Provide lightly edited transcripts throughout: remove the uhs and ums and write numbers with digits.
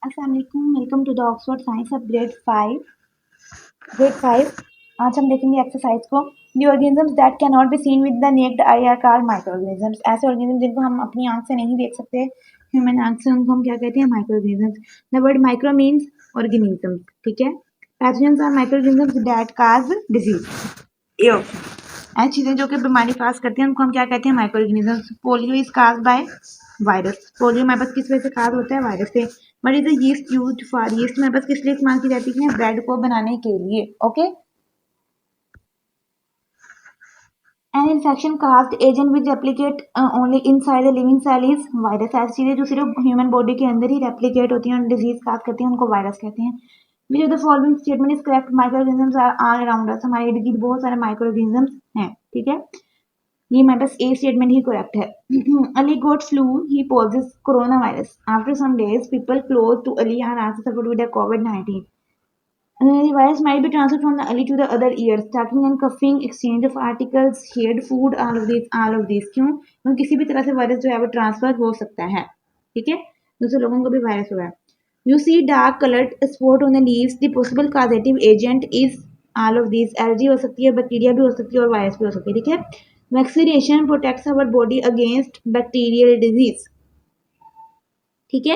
अस्सलामुअलैकुम, welcome to the Oxford science of grade 5। आज हम देखेंगे एक्सरसाइज को। The organisms that can not be seen with the naked eye are called micro organisms. ऐसे organism जिनको हम अपनी आंख से नहीं देख सकते, ह्यूमन आंख से, उनको हम क्या कहते हैं? Micro organisms. The word micro means organism, ठीक है। Pathogens are micro organisms that cause disease. ये ऐसी चीजें जो कि बीमारी काज करती हैं उनको हम क्या कहते हैं? Micro organisms. Polio is cause by virus. Polio हमारे पास किस वजह से काज होता है? वायरस से। But is yeast used for? Yeast हमारे पास किस लिए इस्तेमाल की जाती है? ब्रेड को बनाने के लिए। Okay. An infection caused agent which replicate only inside the living cell is virus. ऐसी चीजें जो सिर्फ ह्यूमन बॉडी के अंदर ही रेप्लिकेट होती हैं और डिजीज काज करती हैं उनको वायरस कहते हैं। Which of the following statement is correct? Micro organisms are around us. हमारे इर्द गिर्द बहुत सारे माइक्रो ऑर्गेनिजम्स हैं, ठीक है। ये हमारे पास ए स्टेटमेंट ही करेक्ट है। Ali got flu, he possesses corona virus. After some days people close to Ali are also suffered with COVID-19. The virus might be transferred from the early to the other ears. Talking and coughing, exchange of articles, shared food, all of these. क्यों? क्योंकि किसी भी तरह से virus जो है वो transfer हो सकता है, ठीक है। दूसरे लोगों को भी वायरस हुआ है। You see dark colored spot on the leaves. The possible causative agent is all of these. Allergy हो सकती है, बैक्टीरिया भी हो सकती है और वायरस भी हो सकती है, ठीक है। Vaccination protects our body against bacterial disease, ठीक है।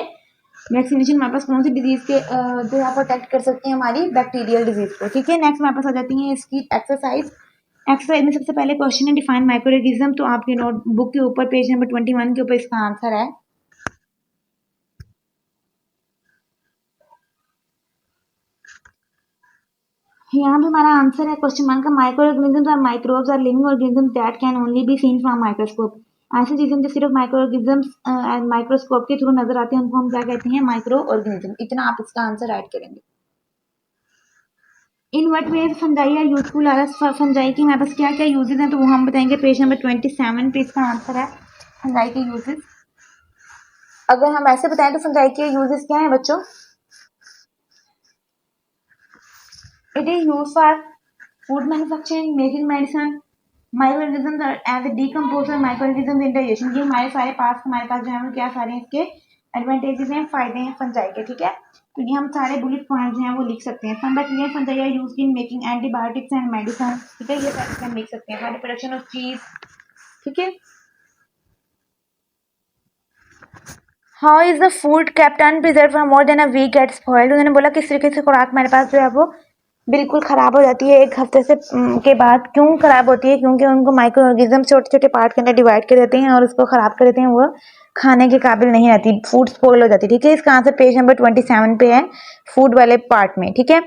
वैक्सीनेशन हमारे पास कौन सी डिजीज के जो है प्रोटेक्ट कर सकते हैं? हमारी बैक्टीरियल डिजीज को, ठीक है। नेक्स्ट हमारे पास आ जाती है इसकी एक्सरसाइज। एक्सरसाइज में सबसे पहले क्वेश्चन है डिफाइन माइक्रो ऑर्गेनिज्म। तो आपके नोटबुक के ऊपर पेज नंबर 21 के ऊपर इसका आंसर है। यहाँ पे हमारा आंसर है क्वेश्चन 1 का। Micro organisms are microbes are living organisms that can only be seen from microscope. ऐसी चीजें जो सिर्फ माइक्रो ऑर्गेनिजम्स माइक्रोस्कोप के थ्रू नजर आते हैं उनको हम क्या कहते हैं? Micro organism. इतना आप इसका आंसर राइट करेंगे। In what ways fungi are useful are? Fungi की हमारे पास क्या क्या यूजेज हैं तो वो हम बताएंगे पेज नंबर 27 पे इसका आंसर है फंजाई के यूजेस। अगर हम ऐसे बताएं तो फंजाई के यूजेस क्या है बच्चों? It is use for food manufacturing, making medicine. Microorganisms are as a decomposer, microorganisms in digestion. ये हमारे सारे पार्ट्स हमारे पास जो है वो क्या सारे इसके एडवांटेजेस हैं, फायदे हैं फंजाई के, ठीक है। तो ये हम सारे बुलेट पॉइंट जो हैं वो लिख सकते हैं। Some bacteria fungi are used in making antibiotics and medicine, ठीक है। ये सारे हम लिख सकते हैं। For the production of cheese, ठीक है। How is the food kept unpreserved for more than a week get spoiled? उन्होंने बोला किस तरीके से खुराक हमारे पास जो है वो बिल्कुल खराब हो जाती है 1 हफ्ते से के बाद। क्यों खराब होती है? क्योंकि उनको माइक्रो ऑर्गेनिज्म छोटे छोटे पार्ट के अंदर डिवाइड कर देते हैं और उसको खराब कर देते हैं, वो खाने के काबिल नहीं रहती, फूड स्पॉइल हो जाती है, ठीक है। इसका आंसर पेज नंबर 27 पे है, फूड वाले पार्ट में, ठीक है।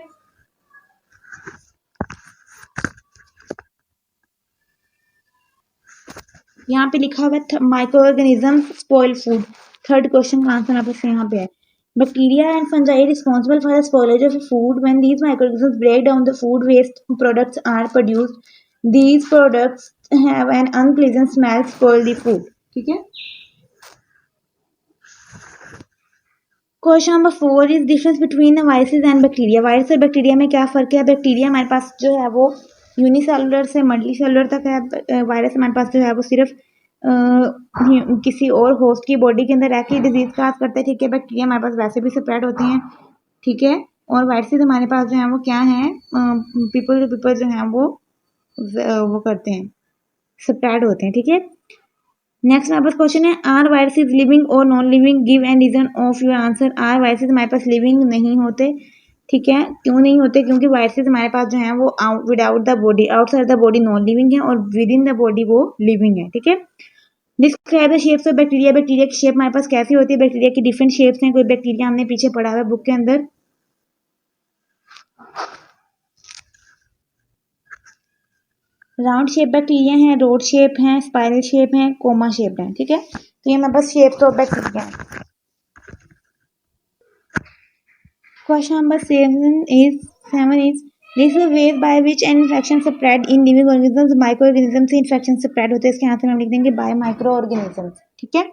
यहाँ पे लिखा हुआ है micro organism spoil food. Third question का आंसर आपको यहाँ पे है। Bacteria and fungi responsible for the spoilage of food. When these microorganisms break down the food waste products are produced, these products have an unpleasant smell, spoil the food. ठीक है। Question number 4 is difference between viruses and bacteria. Virus और bacteria में क्या फर्क है? Bacteria हमारे पास जो है वो यूनिसेलुलर से मल्टीसेलुलर तक है। वायरस हमारे पास जो है वो सिर्फ किसी और होस्ट की बॉडी के अंदर रह के डिजीज काज करते हैं, ठीक है। बैक्टीरिया हमारे पास वैसे भी स्प्रेड होते हैं, ठीक है। और वायरसेस हमारे पास जो है वो क्या है? पीपल टू पीपल जो है वो करते हैं, स्प्रेड होते हैं, ठीक है। नेक्स्ट हमारे पास क्वेश्चन है आर वायरसेस लिविंग और non living? Give and reason of your answer. Are viruses हमारे पास लिविंग नहीं होते, ठीक है। क्यों नहीं होते? क्योंकि वायरसेस हमारे पास जो है वो without the body, outside the body non living है और विद इन द बॉडी वो लिविंग है, ठीक है। Describe the shapes of bacteria. Bacteria की शेप हमारे पास कैसी होती है? बैक्टीरिया की डिफरेंट शेप्स हैं। कोई बैक्टीरिया हमने पीछे पढ़ा हुआ है बुक के अंदर। राउंड शेप बैक्टीरिया है, रोड शेप है, स्पाइरल शेप है, कोमा शेप है, ठीक है। तो ये हमारे पास शेप्स ऑफ बैक्टीरिया है। Question number 7 is this is ways by which an infection spread in living organisms. Micro organism से इन्फेक्शन स्प्रेड होते हैं। इसके आंसर हम लिख देंगे बाय माइक्रो ऑर्गेनिज्म, ठीक है।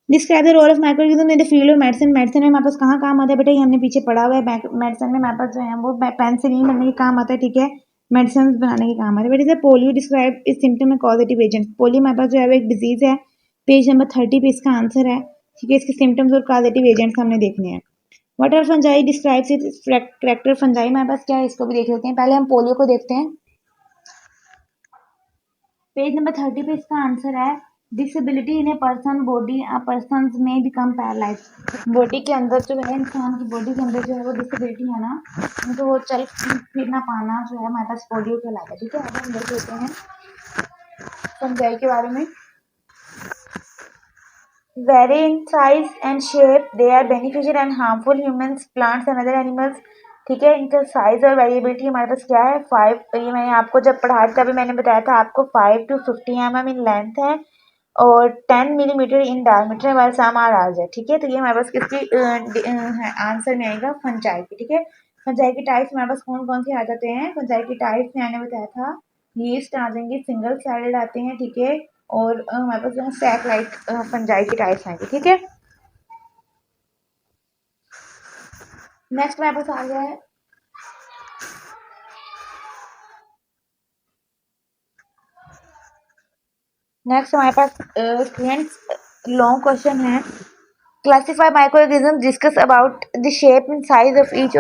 Describe the role of micro organism in the field of medicine. Medicine में हमारे पास कहाँ काम आता है बेटा? ये हमने पीछे पढ़ा हुआ है। मेडिसिन में हमारे पास जो है वो पेनिसिलिन बनने के काम आता है, ठीक है। मेडिसिन बनाने के काम आता है। बेटा पोलियो डिस्क्राइब इस सिम्टम में कॉजेटिव एजेंट। पोलियो हमारे पास जो है वो एक डिजीज है, पेज नंबर 30 पे इसका आंसर है, ठीक है। इसके सिम्टम्स और कॉजेटिव एजेंट्स हमने देखने हैं। What are fungi describes its character fungi हमारे पास क्या है इसको भी देख लेते हैं। पहले हम पोलियो को देखते हैं। पेज नंबर 30 पे इसका आंसर है disability in a person body a person में बिकम पैरालाइज। बॉडी के अंदर जो है इंसान की बॉडी के अंदर जो है वो डिसेबिलिटी है ना, उनको वो चल फिर ना पाना जो है हमारे पास पोलियो कहलाता है। ठीक है, अब हम देख लेते हैं फंजाई के बारे में। Vary in size and shape, they are beneficial and harmful humans, plants and other animals। ठीक है, इनका साइज और वेरिएबिलिटी हमारे पास क्या है 5, ये मैंने आपको जब पढ़ाया था तभी मैंने बताया था आपको 5 to 50 mm इन लेंथ है और 10 मिलीमीटर इन डायमीटर हमारे सामने राज है। ठीक है, तो ये हमारे पास किसकी आंसर में आएगा फंजाई की। ठीक है, फंजाई की टाइप्स हमारे पास कौन कौन से आ जाते हैं। फंजाई की टाइप्स मैंने बताया था, यीस्ट आ जाएंगे, सिंगल सेल्ड आते हैं। ठीक है, और हमारे पास जो है सैक लाइक फंजाई की टाइप्स आएंगे। ठीक है, नेक्स्ट हमारे पास आ गया है नेक्स्ट हमारे पास स्टूडेंट्स लॉन्ग क्वेश्चन है। Classify microorganism, discuss about the shape and size of each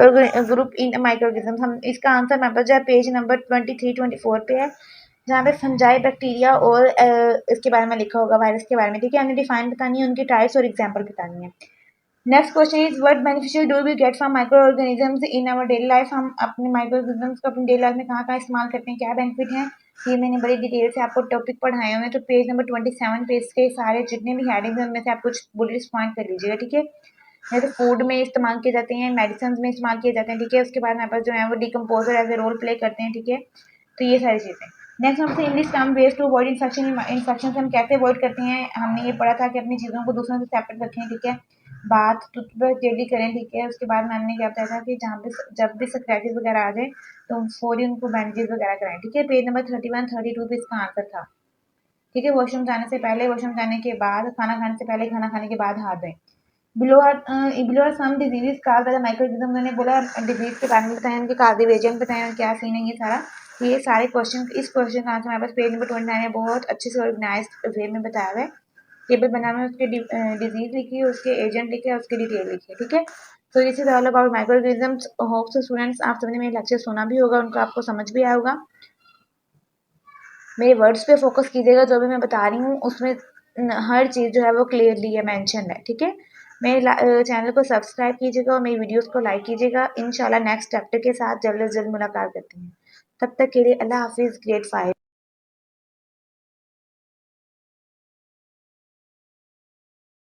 group in microorganism. हम इसका आंसर हमारे पास जो है पेज नंबर 23-24 पे है, जहाँ पे फंजाई बैक्टीरिया और इसके बारे में लिखा होगा, वायरस के बारे में। ठीक है, हमें डिफाइन बतानी है, उनकी टाइप्स और एग्जाम्पल बतानी है। Next question is what beneficial do we get from micro organisms in our daily life. हम अपने माइक्रो ऑर्गेनिजम्स को अपनी डेली लाइफ में कहाँ कहाँ इस्तेमाल करते हैं, क्या बेनिफिट है, ये मैंने बड़ी डिटेल से आपको टॉपिक पढ़ाए हुए हैं। तो पेज नंबर 27 पे इसके सारे जितने भी हेडिंग्स हैं उनमें से आप कुछ बुलेट्स पॉइंट कर लीजिएगा। ठीक है, जैसे फूड में इस्तेमाल किए जाते हैं, मेडिसिन में इस्तेमाल किए जाते हैं। ठीक है, उसके बाद हमारे पास जो है वो decomposer as a role play करते हैं। ठीक है, तो ये सारी चीज़ें। नेक्स्ट हमसे English term west to avoid infection. Infection से हम कैसे अवॉइड करते हैं, हमने ये पढ़ा था कि अपनी चीज़ों को दूसरों से सेपरेट रखें। ठीक है, बात टूथब्रश डेली करें। ठीक है, उसके बाद मैंने क्या बताया था कि जहाँ पे जब भी स्क्रैचेस वगैरह आ जाए तो फौरी उनको बैंडेज वगैरह कराएं। ठीक है, पेज नंबर 31-32 पे इसका आंसर था। ठीक है, वॉशरूम जाने से पहले, वॉशरूम जाने के बाद, खाना खाने से पहले, खाना खाने के बाद हाथ धोएं। Below are some diseases caused by the microorganism. मैंने बोला डिजीज के बारे में बताया, उनके काजिव एजेंट बताया, क्या सीन है ये सारा। तो ये सारे क्वेश्चन, इस क्वेश्चन का आंसर हमारे पास पेज नंबर 29 में बहुत अच्छे से ऑर्गेनाइज्ड वे में बताया हुआ है। टेबल बना हुआ है, उसके डिजीज लिखी है, उसके एजेंट लिखे है, उसकी डिटेल लिखी है। ठीक है, तो this is all about microorganisms. Hope so students आप सबने मेरे लेक्चर सुना भी होगा, उनको आपको समझ भी आया होगा। मेरे वर्ड्स पे फोकस कीजिएगा, जो भी मैं बता रही हूँ उसमें हर चीज़ जो है वो क्लियरली है मेंशन है। ठीक है, मेरे चैनल को सब्सक्राइब कीजिएगा और मेरी वीडियोस को लाइक कीजिएगा। इंशाल्लाह नेक्स्ट चैप्टर के साथ जल्द से जल्द मुलाकात करते हैं। तब तक के लिए अल्लाह हाफिज़। ग्रेड 5।